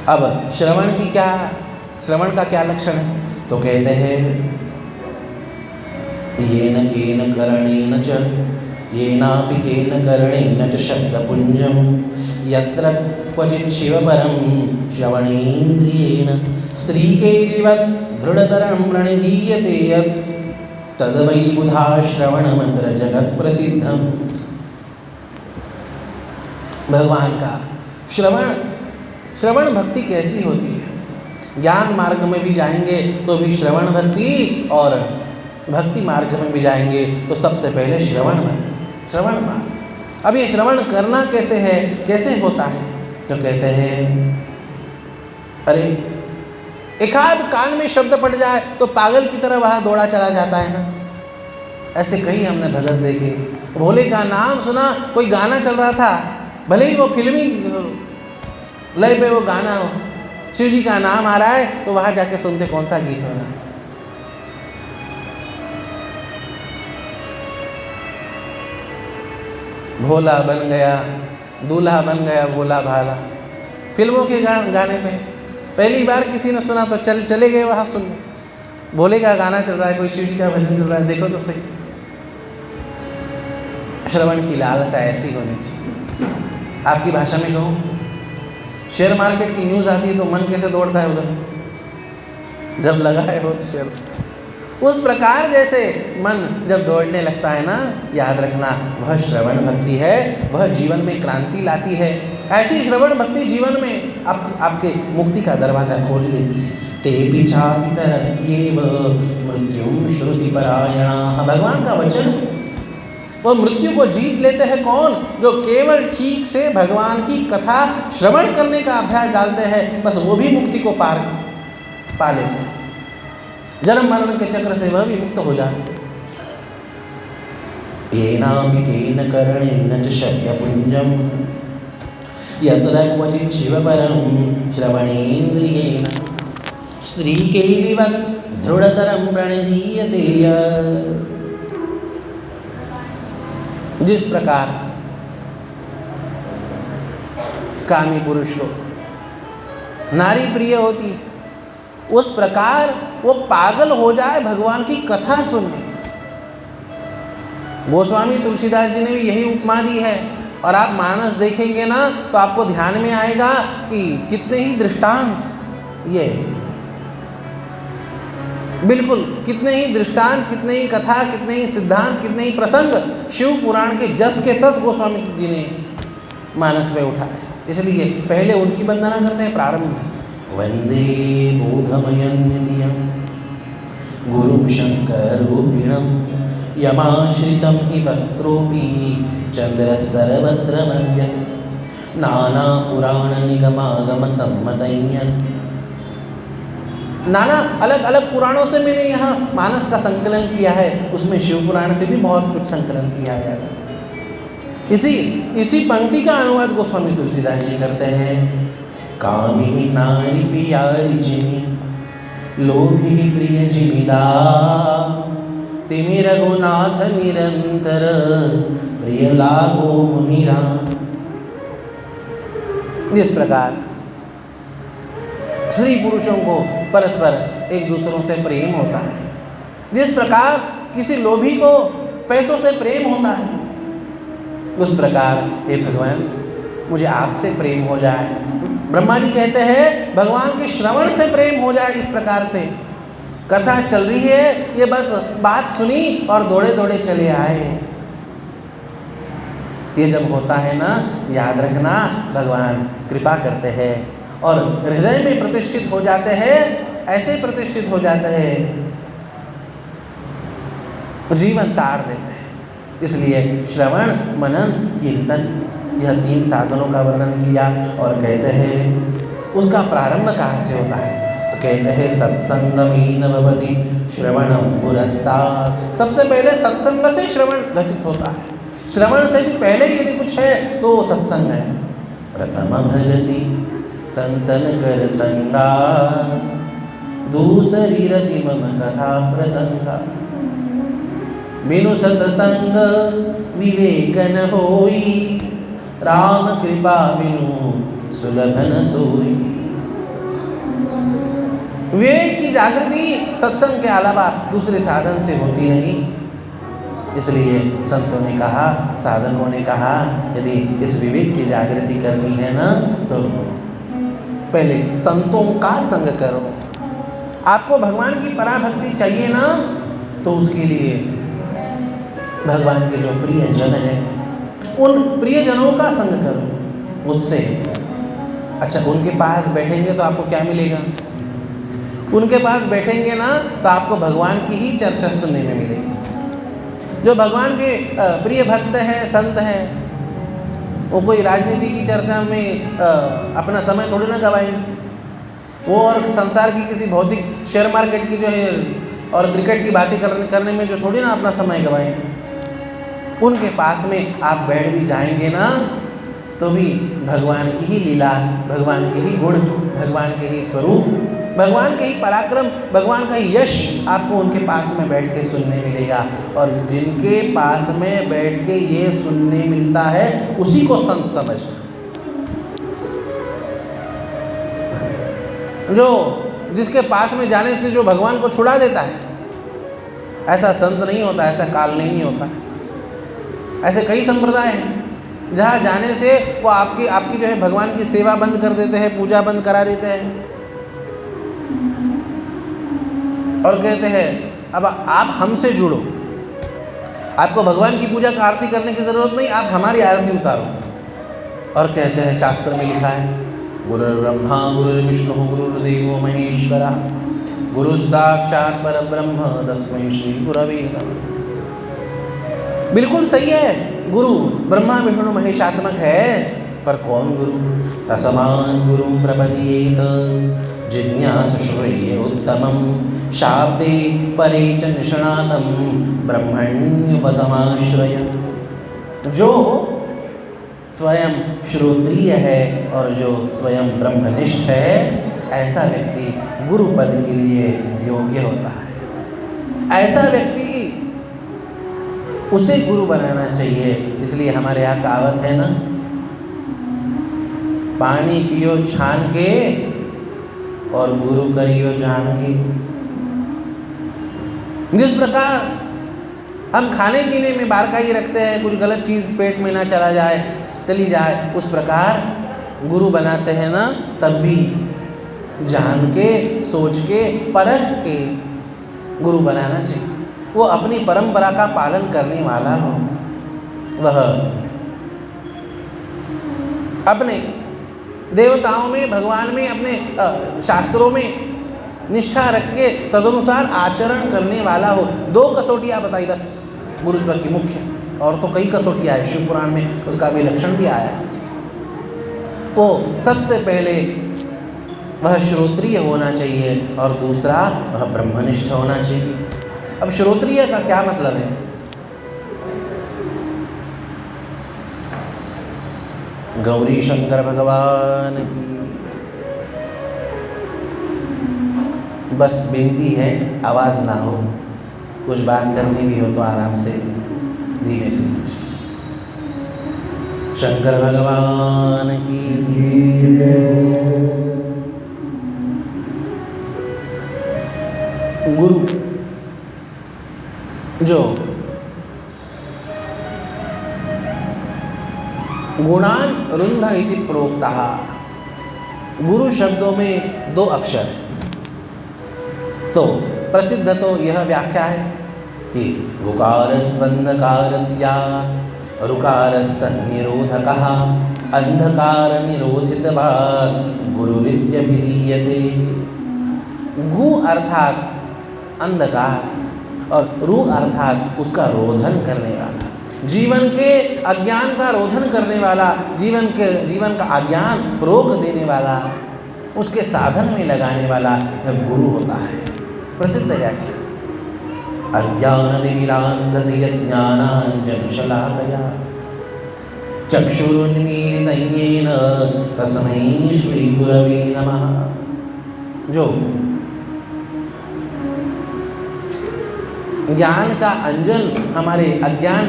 अब श्रवण का क्या लक्षण है? तो कहते हैं येन केन करणेन च येनापि केन करणेन च शब्दपुञ्जं यत्र क्वचित् शिवपरं श्रवणेन्द्रियेण स्त्रीकैरिवत् दृढतरं प्रणिधीयते यत् तद्वै बुधा श्रवणमत्र जगत् प्रसिद्धम्। भगवान का श्रवण भक्ति कैसी होती है? ज्ञान मार्ग में भी जाएंगे तो भी श्रवण भक्ति, और भक्ति मार्ग में भी जाएंगे तो सबसे पहले श्रवण मार्ग। अब ये श्रवण करना कैसे है, कैसे होता है? तो कहते हैं अरे एकाध कान में शब्द पड़ जाए तो पागल की तरह वहाँ दौड़ा चला जाता है ना। ऐसे कई हमने भगत देखे, भोले का नाम सुना, कोई गाना चल रहा था, भले ही वो फिल्मी लय पे वो गाना हो, शिव जी का नाम आ रहा है तो वहाँ जाके सुनते कौन सा गीत हो रहा है। भोला बन गया दूल्हा बन गया भोला भाला, फिल्मों के गाने पे पहली बार किसी ने सुना तो चले गए वहाँ सुनने। भोले का गाना चल रहा है, कोई शिव जी का भजन चल रहा है, देखो तो सही। श्रवण की लालसा ऐसी होनी चाहिए। आपकी भाषा में कहूँ, शेयर मार्केट की न्यूज़ आती है तो मन कैसे दौड़ता है उधर, जब लगा है वो तो शेयर, उस प्रकार जैसे मन जब दौड़ने लगता है ना, याद रखना वह श्रवण भक्ति है, वह जीवन में क्रांति लाती है। ऐसी श्रवण भक्ति जीवन में आपके मुक्ति का दरवाज़ा खोल लेती है। ते पिछाति तरत्येव मृत्युम श्रुति परायणा, भगवान का वचन। वो मृत्यु को जीत लेते हैं कौन? जो केवल ठीक से भगवान की कथा श्रवण करने का अभ्यास डालते हैं, बस वो भी मुक्ति को पा लेते हैं। जन्म मरण के चक्र से वह भी मुक्त हो जाते हैं। येनापि केन करणेन च शब्दपुञ्जं यत्र क्वचित् शिवपरं श्रवणेन्द्रियेण स्त्रीकैरिवत् दृढतरं प्रणिधीयते यत्। जिस प्रकार कामी पुरुष को नारी प्रिय होती है, उस प्रकार वो पागल हो जाए भगवान की कथा सुनने। गोस्वामी तुलसीदास जी ने भी यही उपमा दी है। और आप मानस देखेंगे ना तो आपको ध्यान में आएगा कि कितने ही दृष्टांत, ये बिल्कुल कितने ही दृष्टांत, कितने ही कथा, कितने ही सिद्धांत, कितने ही प्रसंग शिव पुराण के जस के तस गोस्वामी जी ने मानस में उठाए। इसलिए पहले उनकी वंदना करते हैं प्रारंभ में। वंदे बोधमयं नित्यं गुरुं शंकरूपिणं यमाश्रितं हि वक्त्रोऽपि चन्द्रः सर्वत्र मध्यं नानापुराणनिगमागमसम्मतय्यन्। नाना अलग अलग पुराणों से मैंने यहाँ मानस का संकलन किया है, उसमें शिव पुराण से भी बहुत कुछ संकलन किया गया था। इसी पंक्ति का अनुवाद गोस्वामी तुलसीदास जी करते हैं। कामिनी नारी प्यारी जिनी लोभी प्रिय जिमिदा तिमि रघुनाथ निरंतर प्रिय लागो मुनिरा। इस प्रकार स्त्री पुरुषों को परस्पर एक दूसरों से प्रेम होता है, जिस प्रकार किसी लोभी को पैसों से प्रेम होता है, उस प्रकार हे भगवान मुझे आपसे प्रेम हो जाए। ब्रह्मा जी कहते हैं भगवान के श्रवण से प्रेम हो जाए। इस प्रकार से कथा चल रही है, ये बस बात सुनी और दौड़े दौड़े चले आए। ये जब होता है ना, याद रखना भगवान कृपा करते हैं और हृदय में प्रतिष्ठित हो जाते हैं। ऐसे प्रतिष्ठित हो जाते हैं, जीवन तार देते हैं। इसलिए श्रवण, मनन, कीर्तन, यह 3 साधनों का वर्णन किया और कहते हैं उसका प्रारंभ कहाँ से होता है? तो कहते हैं सत्संगमेन भवति श्रवणं पुरस्तात्। सबसे पहले सत्संग से श्रवण घटित होता है। श्रवण से भी पहले यदि कुछ है तो सत्संग है। प्रथम भगति संतन कर संगा दूसरी रति मम कथा प्रसंगा बिनु सतसंग विवेक न होई राम कृपा बिनु सुलभ न सोई। विवेक की जागृति सत्संग के अलावा दूसरे साधन से होती नहीं। इसलिए संतों ने कहा, साधकों ने कहा, यदि इस विवेक की जागृति करनी है ना तो पहले संतों का संग करो। आपको भगवान की पराभक्ति चाहिए ना तो उसके लिए भगवान के जो प्रिय जन हैं उन प्रियजनों का संग करो। उससे अच्छा, उनके पास बैठेंगे तो आपको क्या मिलेगा? उनके पास बैठेंगे ना तो आपको भगवान की ही चर्चा सुनने में मिलेगी। जो भगवान के प्रिय भक्त हैं, संत हैं, वो कोई राजनीति की चर्चा में अपना समय थोड़ी ना गवाएंगे। वो और संसार की किसी भौतिक शेयर मार्केट की जो है और क्रिकेट की बातें करने में जो थोड़ी ना अपना समय गवाएंगे। उनके पास में आप बैठ भी जाएंगे ना तो भी भगवान की ही लीला, भगवान के ही गुण, भगवान के ही स्वरूप, भगवान के ही पराक्रम, भगवान का ही यश आपको उनके पास में बैठ के सुनने मिलेगा। और जिनके पास में बैठ के ये सुनने मिलता है उसी को संत समझना। जो जिसके पास में जाने से जो भगवान को छुड़ा देता है, ऐसा संत नहीं होता, ऐसा काल नहीं होता। ऐसे कई संप्रदाय हैं जहाँ जाने से वो आपकी जो है भगवान की सेवा बंद कर देते हैं, पूजा बंद करा देते हैं और कहते हैं अब आप हमसे जुड़ो, आपको भगवान की पूजा का आरती करने की ज़रूरत नहीं, आप हमारी आरती उतारो। और कहते हैं शास्त्र में लिखा है गुरुर्ब्रह्मा गुरुर्विष्णु गुरुर्देवो महेश्वरा गुरु साक्षात् परब्रह्म तस्मै श्री गुरवे नमः। बिल्कुल सही है, गुरु ब्रह्मा विष्णु महेशात्मक है, पर कौन गुरु? तस्मात् गुरुं प्रपद्येत जिज्ञासु श्रेय उत्तमं शाब्दे परे च निष्णातं ब्रह्मण्यपसमाश्रय। जो स्वयं श्रोत्रिय है और जो स्वयं ब्रह्मनिष्ठ है, ऐसा व्यक्ति गुरु पद के लिए योग्य होता है। ऐसा व्यक्ति उसे गुरु बनाना चाहिए। इसलिए हमारे यहाँ कहावत है ना, पानी पियो छान के और गुरु करियो जान के। जिस प्रकार हम खाने पीने में बारकाई रखते हैं, कुछ गलत चीज़ पेट में ना चली जाए, उस प्रकार गुरु बनाते हैं ना, तब भी जान के, सोच के, परख के गुरु बनाना चाहिए। वो अपनी परंपरा का पालन करने वाला हो, वह अपने देवताओं में, भगवान में, अपने शास्त्रों में निष्ठा रख के तदनुसार आचरण करने वाला हो। 2 कसौटियाँ बताई बस गुरुत्व की मुख्य, और तो कई कसौटियाँ है, शिव पुराण में उसका भी लक्षण भी आया है। तो सबसे पहले वह श्रोत्रिय होना चाहिए और दूसरा वह ब्रह्मनिष्ठ होना चाहिए। अब श्रोत्रिय का क्या मतलब है? गौरी शंकर भगवान की बस बेनती है, आवाज़ ना हो, कुछ बात करनी भी हो तो आराम से धीमे से कीजिए। शंकर भगवान की गुरु जो गुणान रुंध इति प्रोक्तः, गुरु शब्दों में 2 अक्षर है। तो प्रसिद्ध तो यह व्याख्या है कि गुकारस्त्वन्धकारस्या ऋकारस्तन्निरोधकः अंधकार निरोधितवा गुरुरित्यभिधीयते। गु अर्थात अंधकार और रु अर्थात उसका रोधन करने वाला, जीवन के अज्ञान का रोधन करने वाला, जीवन का अज्ञान रोक देने वाला, उसके साधन में लगाने वाला यह गुरु होता है। प्रसिद्ध व्याख्या अज्ञानतिमिरान्धस्य ज्ञानाञ्जनशलाकया चक्षुरुन्मीलितं येन तस्मै श्रीगुरवे नमः। जो ज्ञान का अंजन हमारे अज्ञान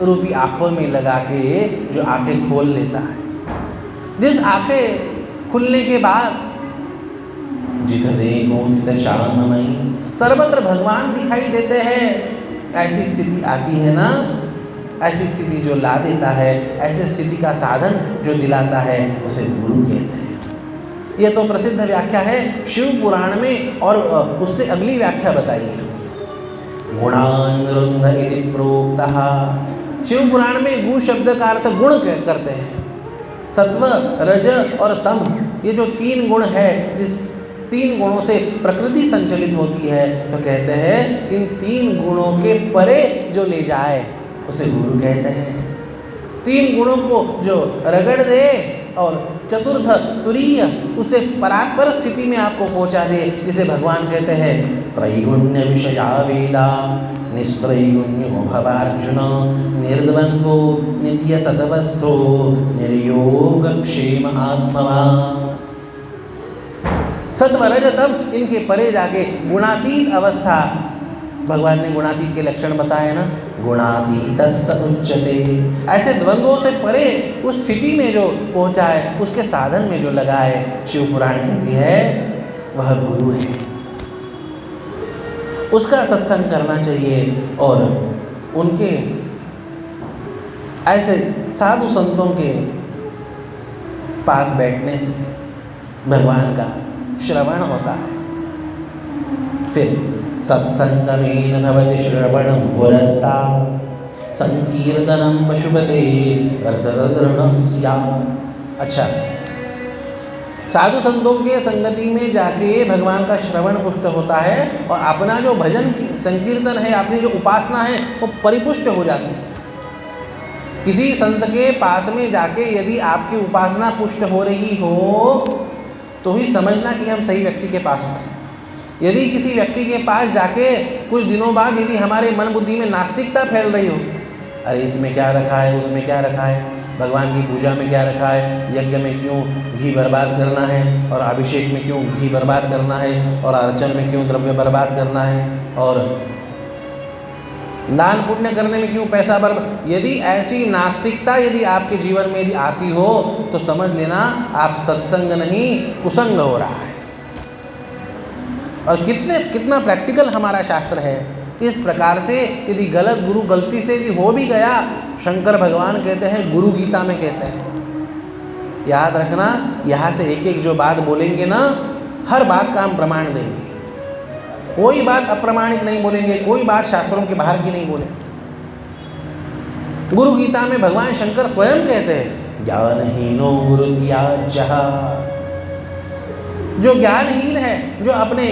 रूपी आँखों में लगा के जो आँखें खोल लेता है, जिस आँखें खुलने के बाद जित देखो तित श्याममयी, सर्वत्र भगवान दिखाई देते हैं। ऐसी स्थिति आती है ना, ऐसी स्थिति जो ला देता है, ऐसी स्थिति का साधन जो दिलाता है, उसे गुरु कहते हैं। ये तो प्रसिद्ध व्याख्या है शिव पुराण में, और उससे अगली व्याख्या बताइए। गुणान रुद्ध इति प्रोक्तः, शिव पुराण में गु शब्द का अर्थ गुण करते हैं। सत्व, रज और तम, ये जो 3 गुण है, जिस 3 गुणों से प्रकृति संचलित होती है, तो कहते हैं इन 3 गुणों के परे जो ले जाए उसे गुरु कहते हैं। 3 गुणों को जो रगड़ दे और चतुर्थ तुरीय उसे परात्पर स्थिति में आपको पहुंचा दे, जिसे भगवान कहते हैं त्रैगुण्य विषया वेदा निस्त्रैगुण्यो भवार्जुन निर्द्वंद्वो नित्य सतवस्थो निर्योगक्षेम आत्मवान्। सत्व रज तम, इनके परे जाके गुणातीत अवस्था, भगवान ने गुणातीत के लक्षण बताए ना, गुणातीतस्य उच्यते। ऐसे द्वंद्वों से परे उस स्थिति में जो पहुंचा है, उसके साधन में जो लगा है, शिव पुराण कहती है वह गुरु है। उसका सत्संग करना चाहिए, और उनके ऐसे साधु संतों के पास बैठने से भगवान का श्रवण होता है। फिर सत्संगमेन भवति श्रवणं पुरस्तात् संकीर्तनं पशुपते रथदृढं स्यात्। अच्छा, साधु संतों के संगति में जाके भगवान का श्रवण पुष्ट होता है, और अपना जो भजन संकीर्तन है, अपनी जो उपासना है, वो परिपुष्ट हो जाती है। किसी संत के पास में जाके यदि आपकी उपासना पुष्ट हो रही हो, तो ही समझना कि हम सही व्यक्ति के पास हैं। यदि किसी व्यक्ति के पास जाके कुछ दिनों बाद यदि हमारे मन बुद्धि में नास्तिकता फैल रही हो, अरे इसमें क्या रखा है, उसमें क्या रखा है, भगवान की पूजा में क्या रखा है, यज्ञ में क्यों घी बर्बाद करना है, और अभिषेक में क्यों घी बर्बाद करना है, और अर्चन में क्यों द्रव्य बर्बाद करना है, और दान पुण्य करने में क्यों पैसा बर्बाद, यदि ऐसी नास्तिकता यदि आपके जीवन में यदि आती हो, तो समझ लेना आप सत्संग नहीं कुसंग हो रहा है। और कितना प्रैक्टिकल हमारा शास्त्र है। इस प्रकार से यदि गलत गुरु गलती से यदि हो भी गया, शंकर भगवान कहते हैं, गुरु गीता में कहते हैं, याद रखना, यहाँ से एक एक जो बात बोलेंगे ना, हर बात का हम प्रमाण देंगे। कोई बात अप्रमाणिक नहीं बोलेंगे, कोई बात शास्त्रों के बाहर की नहीं बोलेंगे। गुरु गीता में भगवान शंकर स्वयं कहते हैं, ज्ञानहीनो गुरु त्याज्यः। जो ज्ञानहीन है, जो अपने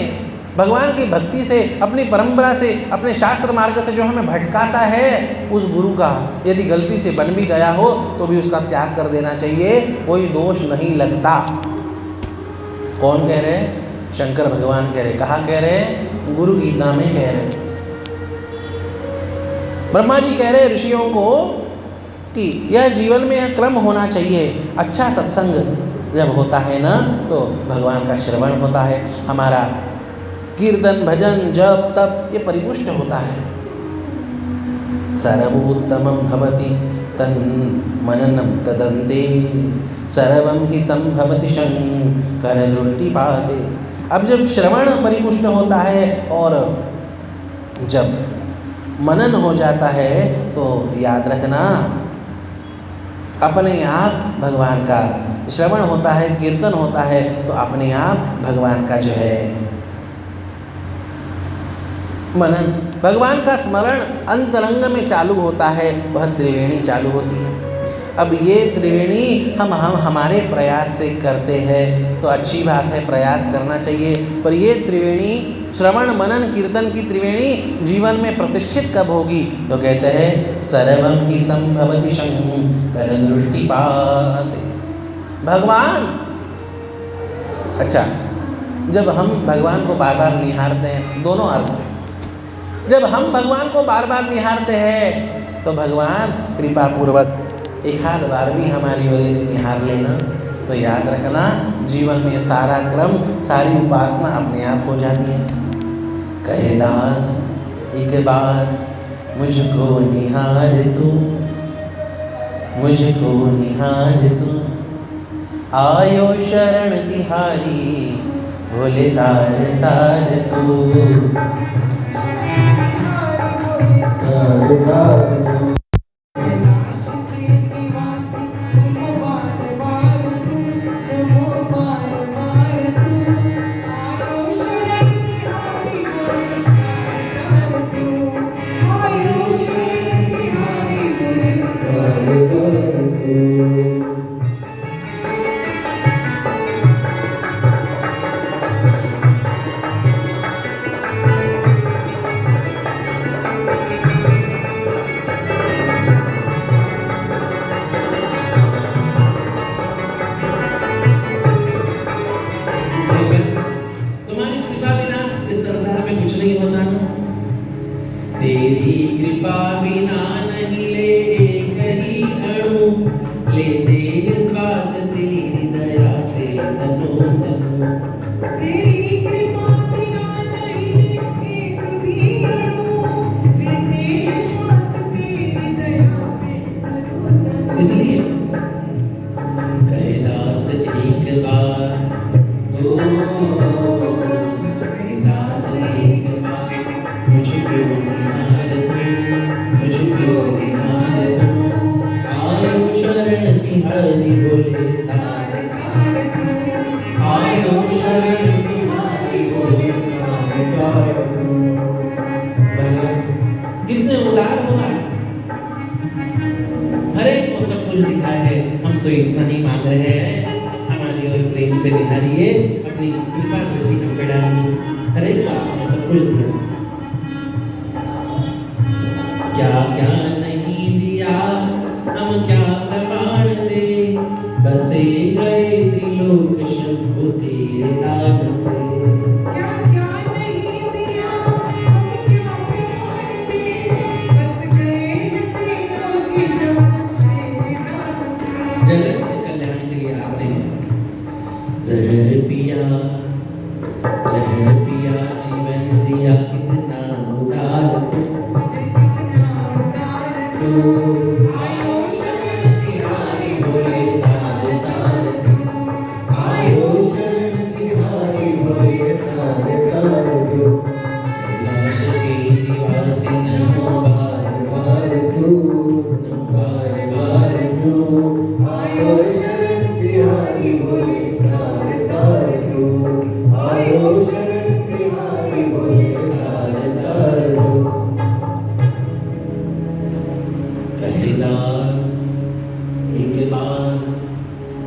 भगवान की भक्ति से, अपनी परंपरा से, अपने शास्त्र मार्ग से जो हमें भटकाता है, उस गुरु का यदि गलती से बन भी गया हो तो भी उसका त्याग कर देना चाहिए, कोई दोष नहीं लगता। कौन कह रहे हैं? शंकर भगवान कह रहे। कहाँ कह रहे? गुरु गीता में कह रहे। ब्रह्मा जी कह रहे ऋषियों को कि यह जीवन में यह क्रम होना चाहिए। अच्छा सत्संग जब होता है ना, तो भगवान का श्रवण होता है, हमारा कीर्तन भजन जप तप ये परिपुष्ट होता है। सर्वोत्तमं भवति तन्मननं तदन्ते सर्वं हि संभवति शंकर दृष्टिपाते। अब जब श्रवण परिपुष्ट होता है और जब मनन हो जाता है, तो याद रखना अपने आप भगवान का श्रवण होता है, कीर्तन होता है, तो अपने आप भगवान का जो है मनन, भगवान का स्मरण अंतरंग में चालू होता है, वह त्रिवेणी चालू होती है। अब ये त्रिवेणी हम हमारे प्रयास से करते हैं तो अच्छी बात है, प्रयास करना चाहिए, पर ये त्रिवेणी श्रवण मनन कीर्तन की त्रिवेणी जीवन में प्रतिष्ठित कब होगी? तो कहते हैं सर्वं हि संभवति शंकर दृष्टिपाते। भगवान, अच्छा, जब हम भगवान को बार बार निहारते हैं, दोनों अर्थ हैं। जब हम भगवान को बार बार निहारते हैं तो भगवान कृपा पूर्वक एक आध बार भी हमारी ओर यदि निहार लेना, तो याद रखना जीवन में सारा क्रम, सारी उपासना अपने आप हो जाती है। कहे दास एक बार मुझको निहार तू, मुझको निहार तू, आयो शरण तिहारी बोले तार तार तू, तार तार तू। तुम्हारी कृपा बिना इस संसार में कुछ नहीं होता ना। तेरी कृपा बिना नहीं ले एक ही अणु, लेते इस श्वास तेरी दया से तनो तनो। तेरी कृपा बिना नहीं एक भी अणु, लेते श्वास तेरी दया से तनो तनो। इसलिए कैलाश एक बार, ओ कैलाश एक बार मुझको निहार तू, मुझको निहार तू। आयो शरण तिहारी बोले तार तार तू, आयो शरण तिहारी बोले तार तार तू। भगवान कितने उदार हो आप, हर एक को सब कुछ दिखा है, हम तो इतना ही मांग रहे हैं, हमारी और प्रेम से निहारिए, अपनी कृपा दृष्टि हम पे डालिए। हर एक को आपने सब कुछ दिया, क्या क्या नहीं दिया, हम क्या प्रमाण दे। बसे गए त्रिलोक शंभु तेरे नाम से। क्या क्या नहीं दिया, हम क्या प्रमाण दे। बस गए हैं त्रिलोक शंभु तेरे नाम से। जगत के कल्याण के लिए आपने जहर पिया, जहर पिया जीवन दिया, कितना उदार तू, कितना उदार तू। आयो शरण तिहारी बोले तार तार तू, आयो शरण तिहारी बोले तार तार तू। कैलाश के निवासी नमो बार बार तू, नमो बार बार तू। आयो शरण तिहारी बोले तार तार तू, आयो शरण तिहारी बोले तार तार तू। कैलाश एक बार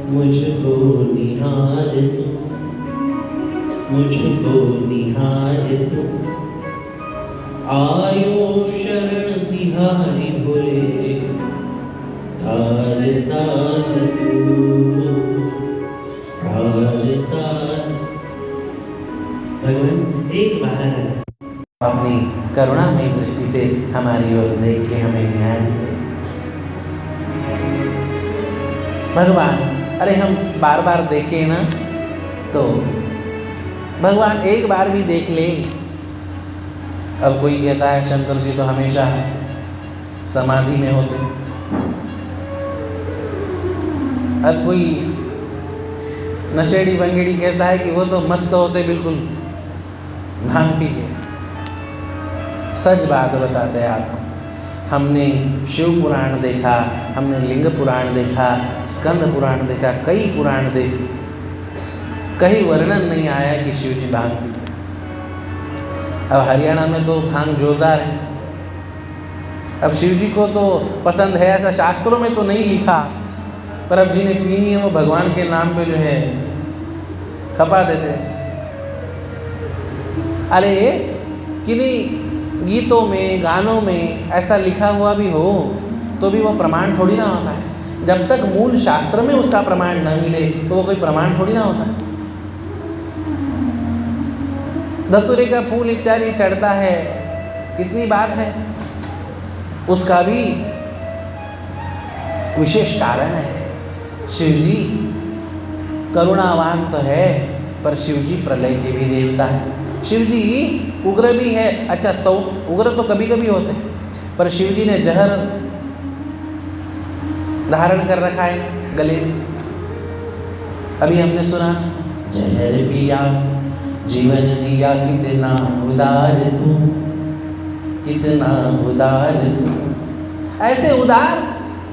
मुझको निहार तू, मुझको निहार तू। आयो शरण तिहारी बोले तार तार तू, तार तार। भगवान एक बार अपनी करुणामयी दृष्टि से हमारी ओर देख के हमें न्याय दिए। भगवान, अरे हम बार बार देखें ना, तो भगवान एक बार भी देख ले। अब कोई कहता है शंकर जी तो हमेशा समाधि में होते, अब कोई नशेड़ी बंगेड़ी कहता है कि वो तो मस्त होते बिल्कुल भांग पी के। सच बात बताते हैं आपको, हमने शिव पुराण देखा, हमने लिंग पुराण देखा, स्कंद पुराण देखा, कई पुराण देखे, कहीं वर्णन नहीं आया कि शिव जी भांग पीते। अब हरियाणा में तो भांग जोरदार है। अब शिव जी को तो पसंद है ऐसा शास्त्रों में तो नहीं लिखा, पर अब जिन्हें पीनी है वो भगवान के नाम पे जो है खपा देते हैं। अरे किन्हीं गीतों में गानों में ऐसा लिखा हुआ भी हो तो भी वो प्रमाण थोड़ी ना होता है। जब तक मूल शास्त्र में उसका प्रमाण न मिले तो वो कोई प्रमाण थोड़ी ना होता है। धतूरे का फूल इत्यादि चढ़ता है, इतनी बात है, उसका भी विशेष कारण है। शिवजी करुणावान तो है, पर शिवजी प्रलय के भी देवता है। शिवजी उग्र भी है, अच्छा उग्र तो कभी कभी होते हैं, पर शिवजी ने जहर धारण कर रखा है गले में। अभी हमने सुना जहर पिया जीवन दिया कितना उदार तू, कितना उदार तू। ऐसे उदार,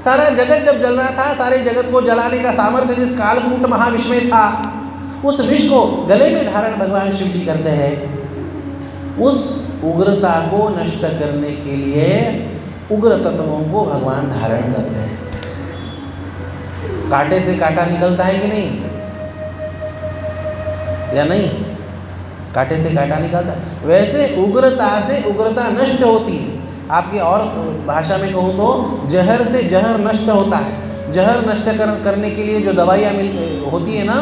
सारा जगत जब जल रहा था, सारे जगत को जलाने का सामर्थ्य जिस कालकूट महाविश्व में था, उस विष को गले में धारण भगवान शिव जी करते हैं। उस उग्रता को नष्ट करने के लिए उग्र तत्वों को भगवान धारण करते हैं। कांटे से कांटा निकलता है कि नहीं, या नहीं? कांटे से कांटा निकलता है। वैसे उग्रता से उग्रता नष्ट होती है। आपकी और भाषा में कहूँ तो जहर से जहर नष्ट होता है। जहर नष्ट करने के लिए जो दवाइयाँ होती है ना,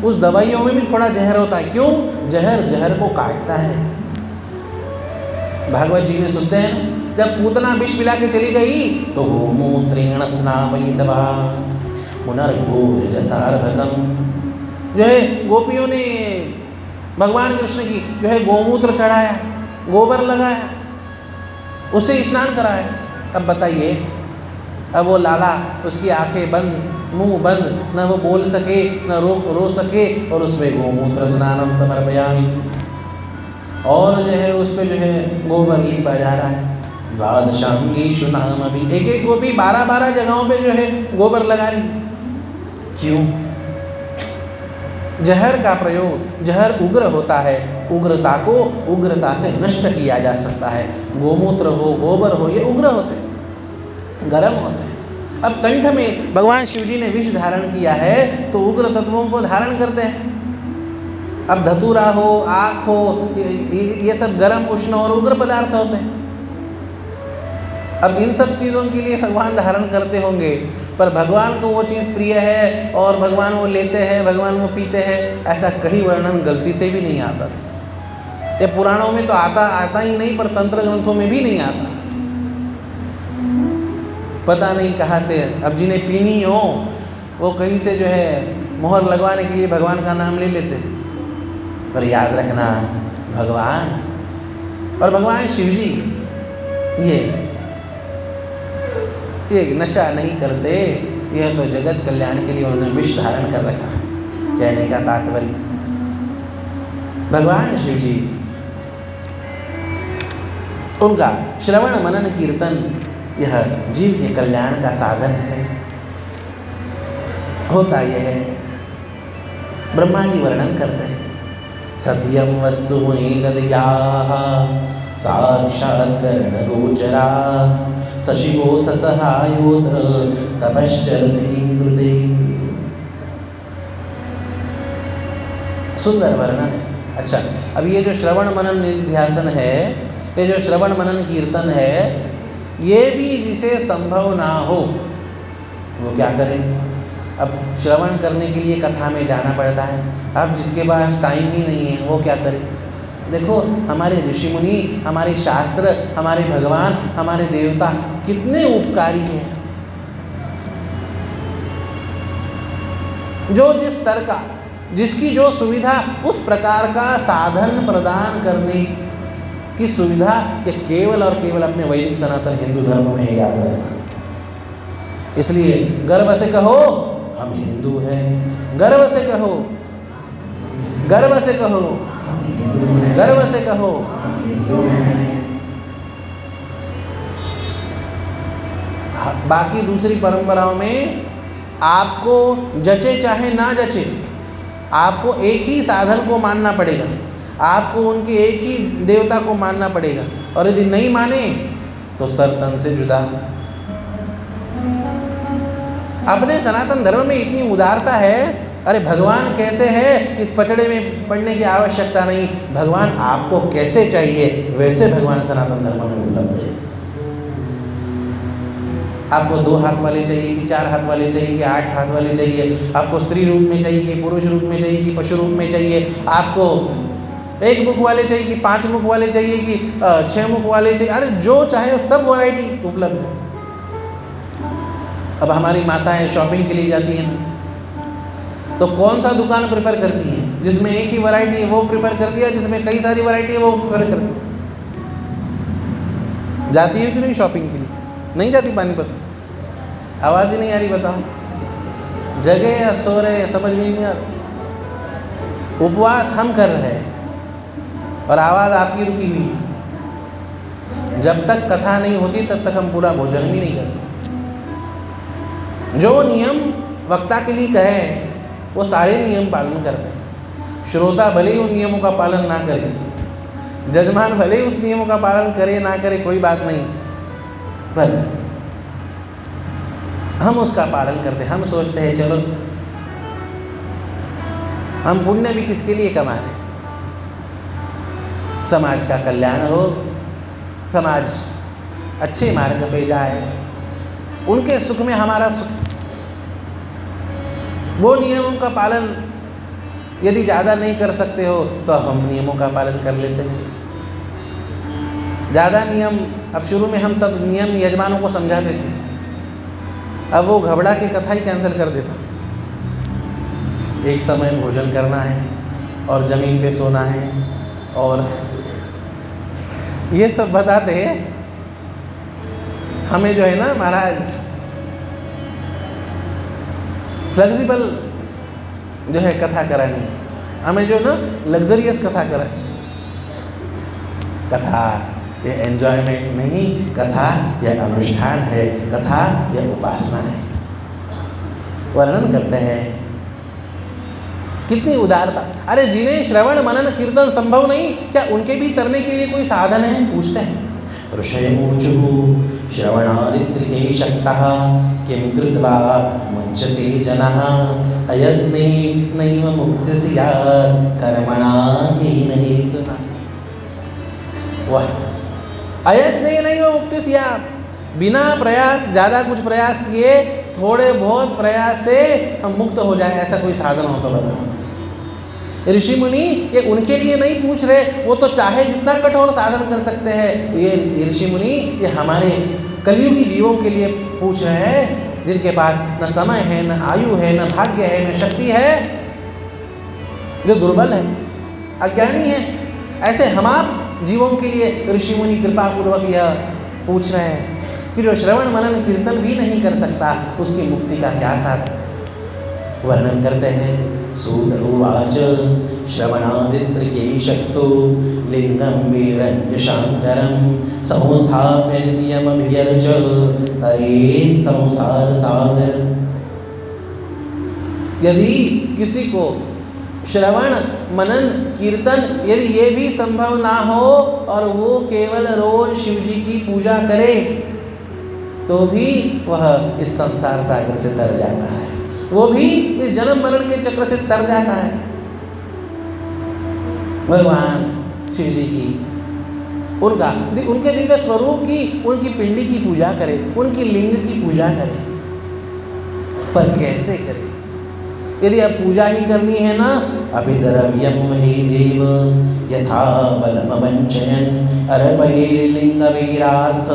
उस दवाइयों में भी थोड़ा जहर होता है। क्यों? जहर जहर को काटता है। भागवत जी में सुनते हैं, जब पूतना विष पिला के चली गई तो गोमूत्रेण स्नापयित्वा पुनर्गोरजसार्भकम्, जो है गोपियों ने भगवान कृष्ण की जो है गोमूत्र चढ़ाया, गोबर लगाया, उससे स्नान कराया। अब बताइए, अब वो लाला, उसकी आंखें बंद, मुंह बंद, न वो बोल सके न रो सके, और उसमें गोमूत्र स्नानम समर्पयामि, और जो है उस पर जो है गोबर लीपा जा रहा है। द्वादशांगीषु नाम अभी, एक एक गोपी 12-12 जगहों पे जो है गोबर लगा रही। क्यों? जहर का प्रयोग, जहर उग्र होता है, उग्रता को उग्रता से नष्ट किया जा सकता है। गोमूत्र हो, गोबर हो, ये उग्र होते हैं, गर्म होते हैं। अब कंठ में भगवान शिव जी ने विष धारण किया है तो उग्र तत्वों को धारण करते हैं। अब धतूरा हो, आँख हो, ये सब गर्म, उष्ण और उग्र पदार्थ होते हैं। अब इन सब चीज़ों के लिए भगवान धारण करते होंगे, पर भगवान को वो चीज़ प्रिय है और भगवान वो लेते हैं, भगवान वो पीते हैं, ऐसा कहीं वर्णन गलती से भी नहीं आता था। ये पुराणों में तो आता ही नहीं, पर तंत्र ग्रंथों में भी नहीं आता। पता नहीं कहाँ से, अब जिन्हें पीनी हो वो कहीं से जो है मोहर लगवाने के लिए भगवान का नाम ले लेते हैं। पर याद रखना, भगवान और भगवान शिव जी ये नशा नहीं करते, यह तो जगत कल्याण के लिए उन्होंने विष धारण कर रखा है। कहने का तात्पर्य, भगवान शिव जी, उनका श्रवण मनन कीर्तन यह जीव के कल्याण का साधन है। होता यह है, ब्रह्मा जी वर्णन करते हैं, सत्यम वस्तु मुनिदयाः साक्षात्करण गोचरा सशिवोथ सहायोत्र तपश्चरसि कृते। सुंदर वर्णन है। अच्छा, अब ये जो श्रवण मनन निध्यासन है, ये जो श्रवण मनन कीर्तन है, ये भी जिसे संभव ना हो वो क्या करे? अब श्रवण करने के लिए कथा में जाना पड़ता है। अब जिसके पास टाइम ही नहीं है वो क्या करे? देखो, हमारे ऋषि मुनि, हमारे शास्त्र, हमारे भगवान, हमारे देवता कितने उपकारी हैं। जो जिस स्तर का, जिसकी जो सुविधा, उस प्रकार का साधन प्रदान करने की सुविधा ये केवल और केवल अपने वैदिक सनातन हिंदू धर्म में ही याद रखना। इसलिए गर्व से कहो हम हिंदू हैं, गर्व से कहो, गर्व से कहो, गर्व से कहो। बाकी दूसरी परंपराओं में आपको जचे चाहे ना जचे, आपको एक ही साधन को मानना पड़ेगा, आपको उनके एक ही देवता को मानना पड़ेगा, और यदि नहीं माने तो सर तन से जुदा। अपने सनातन धर्म में इतनी उदारता है, अरे भगवान कैसे है इस पचड़े में पड़ने की आवश्यकता नहीं, भगवान आपको कैसे चाहिए वैसे भगवान सनातन धर्म में उपलब्ध है। आपको 2 हाथ वाले चाहिए कि 4 हाथ वाले चाहिए कि 8 हाथ वाले चाहिए, आपको स्त्री रूप में चाहिए कि पुरुष रूप में चाहिए कि पशु रूप में चाहिए, आपको 1 मुख वाले चाहिए कि 5 मुख वाले चाहिए कि 6 मुख वाले चाहिए, अरे जो चाहे सब वैरायटी उपलब्ध है। अब हमारी माताएं शॉपिंग के लिए जाती हैं ना, तो कौन सा दुकान प्रेफर करती है? जिसमें एक ही वैरायटी है वो प्रेफर करती है, जिसमें कई सारी वैरायटी है वो प्रेफर करती है। जाती है कि नहीं शॉपिंग के लिए? नहीं जाती पानीपत? आवाज़ ही नहीं आ रही, बताओ। जगह या सो रहे समझ में नहीं आ रहा। उपवास हम कर रहे हैं, और आवाज़ आपकी रुकी हुई है। जब तक कथा नहीं होती तब तक हम पूरा भोजन भी नहीं करते। जो नियम वक्ता के लिए कहे वो सारे नियम पालन करते हैं। श्रोता भले ही उन नियमों का पालन ना करे, जजमान भले ही उस नियमों का पालन करे ना करे, कोई बात नहीं, पर हम उसका पालन करते हैं। हम सोचते हैं चलो हम पुण्य भी किसके लिए कमा रहे हैं, समाज का कल्याण हो, समाज अच्छे मार्ग पे जाए, उनके सुख में हमारा सुख। वो नियमों का पालन यदि ज़्यादा नहीं कर सकते हो तो हम नियमों का पालन कर लेते हैं। ज़्यादा नियम, अब शुरू में हम सब नियम यजमानों को समझाते थे, अब वो घबरा के कथा ही कैंसिल कर देता। एक समय भोजन करना है और ज़मीन पे सोना है और ये सब बताते हैं। हमें जो है ना महाराज फ्लेक्सिबल जो है कथा करानी, हमें जो ना लग्जरियस कथा करानी। कथा ये एंजॉयमेंट नहीं, कथा यह अनुष्ठान है, कथा यह उपासना है। वर्णन करते हैं कितनी उदारता। अरे जिन्हें श्रवण मनन कीर्तन संभव नहीं, क्या उनके भी तरने के लिए कोई साधन है? पूछते हैं। ऋषयमूचुः श्रवणादित्रिके शक्तः किं कृत्वा मुच्यते जनः अयत्ने नैव मुक्तिः स्यात् कर्मणा येन हेतुना। वाह, अयत्ने नैव मुक्तिः स्यात्, बिना प्रयास, ज़्यादा कुछ प्रयास किए, थोड़े बहुत प्रयास से हम मुक्त हो जाए, ऐसा कोई साधन हो तो बताओ। ऋषि मुनि ये उनके लिए नहीं पूछ रहे, वो तो चाहे जितना कठोर साधन कर सकते हैं। ये ऋषि मुनि ये हमारे कलियुगी जीवों के लिए पूछ रहे हैं, जिनके पास न समय है, न आयु है, न भाग्य है, न शक्ति है, जो दुर्बल है, अज्ञानी है। ऐसे हम आप जीवों के लिए ऋषि मुनि कृपा पूर्वक यह पूछ रहे हैं कि जो श्रवण मनन कीर्तन भी नहीं कर सकता, उसकी मुक्ति का क्या साधन। वर्णन करते हैं। सूत उवाच श्रवणादित्रिके शक्तो लिंगं वीरञ्च शाङ्करं संस्थाप्य नित्यमभियर्च तरेत् संसार सागर। यदि किसी को श्रवण मनन कीर्तन यदि ये भी संभव ना हो और वो केवल रोज शिव जी की पूजा करे तो भी वह इस संसार सागर से तर जाता है, वो भी इस जन्म मरण के चक्र से तर जाता है। भगवान शिव जी की उनके दिव्य स्वरूप की, उनकी पिंडी की पूजा करे, उनकी लिंग की पूजा करे, पर कैसे करे? यदि अब पूजा ही करनी है ना, अभिद्रव्यं हि देव यथा बलमवञ्चयन् अर्पये लिंगवीरार्थ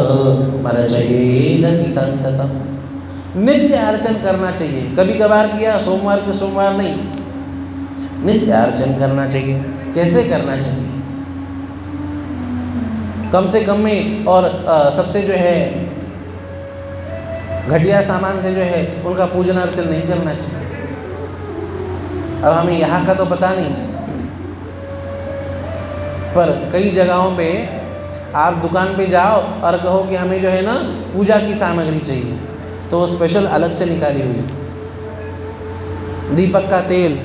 मर्चयेदपि सन्ततम्। नित्य अर्चन करना चाहिए, कभी कभार किया, सोमवार के सोमवार नहीं, नित्य अर्चन करना चाहिए। कैसे करना चाहिए? कम से कम में और सबसे जो है घटिया सामान से जो है उनका पूजन अर्चन नहीं करना चाहिए। अब हमें यहाँ का तो पता नहीं, पर कई जगहों पे आप दुकान पे जाओ और कहो कि हमें जो है ना पूजा की सामग्री चाहिए, तो वो स्पेशल अलग से निकाली हुई है। दीपक का तेल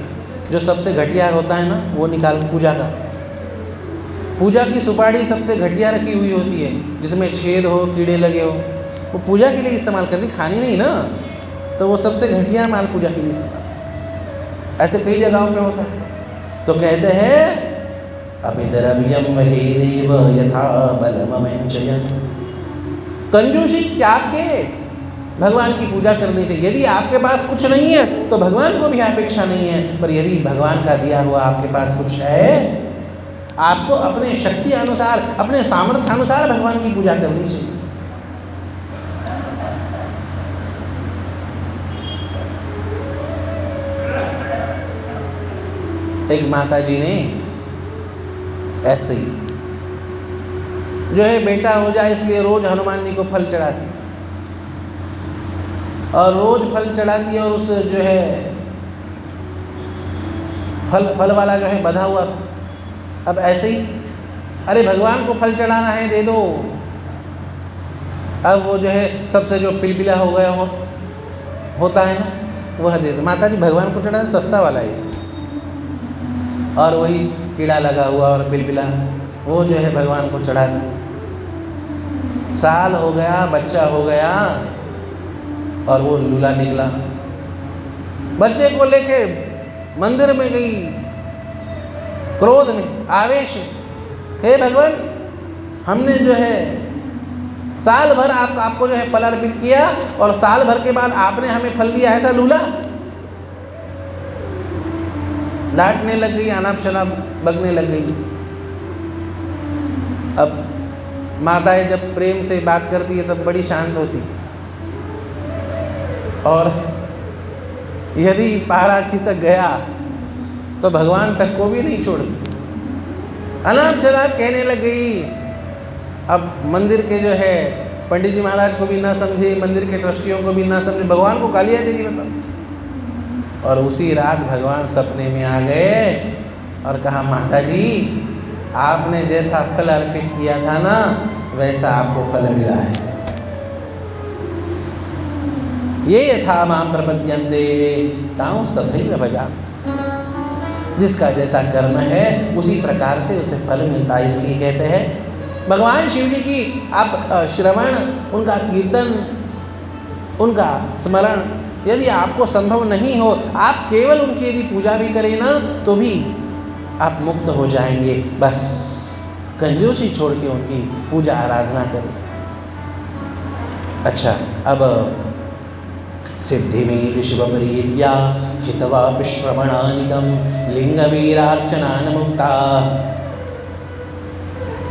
जो सबसे घटिया होता है ना, वो निकाल पूजा का। पूजा की सुपारी सबसे घटिया रखी हुई होती है, जिसमें छेद हो, कीड़े लगे हो, वो पूजा के लिए इस्तेमाल करनी, खानी नहीं ना, तो वो सबसे घटिया माल पूजा के लिए इस्तेमाल। ऐसे कई जगहों पे होता है। तो कहते हैं अभिद्रव्यं हि देव यथा बलमवञ्चयन्। कंजूसी त्याग के भगवान की पूजा करनी चाहिए। यदि आपके पास कुछ नहीं है तो भगवान को भी अपेक्षा नहीं है, पर यदि भगवान का दिया हुआ आपके पास कुछ है, आपको अपने शक्ति अनुसार, अपने सामर्थ्य अनुसार भगवान की पूजा करनी चाहिए। एक माता जी ने ऐसे ही जो है बेटा हो जाए इसलिए रोज हनुमान जी को फल चढ़ाती, और रोज फल चढ़ाती, और उस जो है फल वाला जो है बंधा हुआ था। अब ऐसे ही अरे भगवान को फल चढ़ाना है, दे दो। अब वो जो है सबसे जो पिलपिला हो गया होता है ना, वह दे दो। माता जी भगवान को चढ़ाना सस्ता वाला ही, और वही कीड़ा लगा हुआ और पिलपिला वो जो है भगवान को चढ़ा दो। साल हो गया, बच्चा हो गया और वो लूला निकला। बच्चे को लेके मंदिर में गई, क्रोध में, आवेश में, हे भगवान, हमने जो है साल भर आपको जो है फल अर्पित किया और साल भर के बाद आपने हमें फल दिया, ऐसा लूला। डांटने लग गई, अनाप शनाप बकने लग गई। अब माताएं जब प्रेम से बात करती है तब बड़ी शांत होती, और यदि पारा खिसक गया तो भगवान तक को भी नहीं छोड़ती। अनाप शनाप कहने लग गई। अब मंदिर के जो है पंडित जी महाराज को भी ना समझे, मंदिर के ट्रस्टियों को भी ना समझे, भगवान को गालियाँ दे दी मतलब। और उसी रात भगवान सपने में आ गए और कहा, माता जी आपने जैसा फल अर्पित किया था ना वैसा आपको फल मिला है। ये यथा मां प्रपद्यन्ते तांस्तथैव भजामि। जिसका जैसा कर्म है उसी प्रकार से उसे फल मिलता है। इसलिए कहते हैं भगवान शिव जी की आप श्रवण, उनका कीर्तन, उनका स्मरण यदि आपको संभव नहीं हो, आप केवल उनकी यदि पूजा भी करें ना तो भी आप मुक्त हो जाएंगे। बस कंजूसी छोड़ के उनकी पूजा आराधना करें। अच्छा, अब सिद्धिमेति शिवप्रीत्या हितवापि श्रवणानिकं लिंगवीरार्चनान् मुक्ता,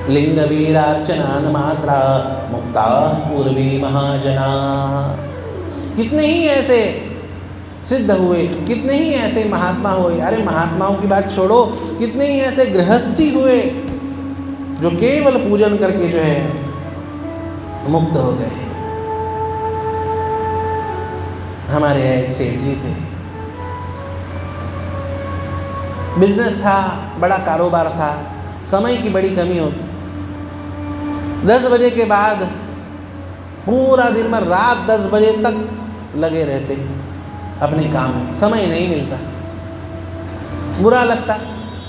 लिंगवीरार्चनान् मात्रा मुक्ता पूर्वी महाजना। कितने ही ऐसे सिद्ध हुए, कितने ही ऐसे महात्मा हुए। अरे महात्माओं की बात छोड़ो, कितने ही ऐसे गृहस्थी हुए जो केवल पूजन करके जो है मुक्त हो गए। हमारे यहाँ एक सेठ जी थे, बिजनेस था, बड़ा कारोबार था, समय की बड़ी कमी होती। 10 बजे के बाद पूरा दिन में रात 10 बजे तक लगे रहते अपने काम में, समय नहीं मिलता। बुरा लगता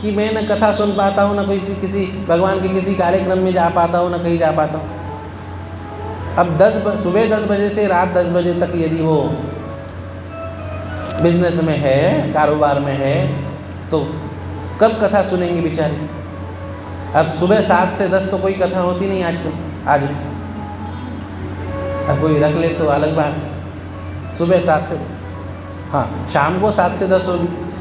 कि मैं न कथा सुन पाता हूँ, न किसी भगवान के किसी कार्यक्रम में जा पाता हूँ, न कहीं जा पाता हूँ। अब सुबह 10 बजे से रात 10 बजे तक यदि वो बिजनेस में है, कारोबार में है, तो कब कथा सुनेंगे बेचारे। अब सुबह 7 से 10 तो कोई कथा होती नहीं आजकल, आज अब कोई रख ले तो अलग बात। सुबह 7 से 10, हाँ शाम को 7 से 10 होगी,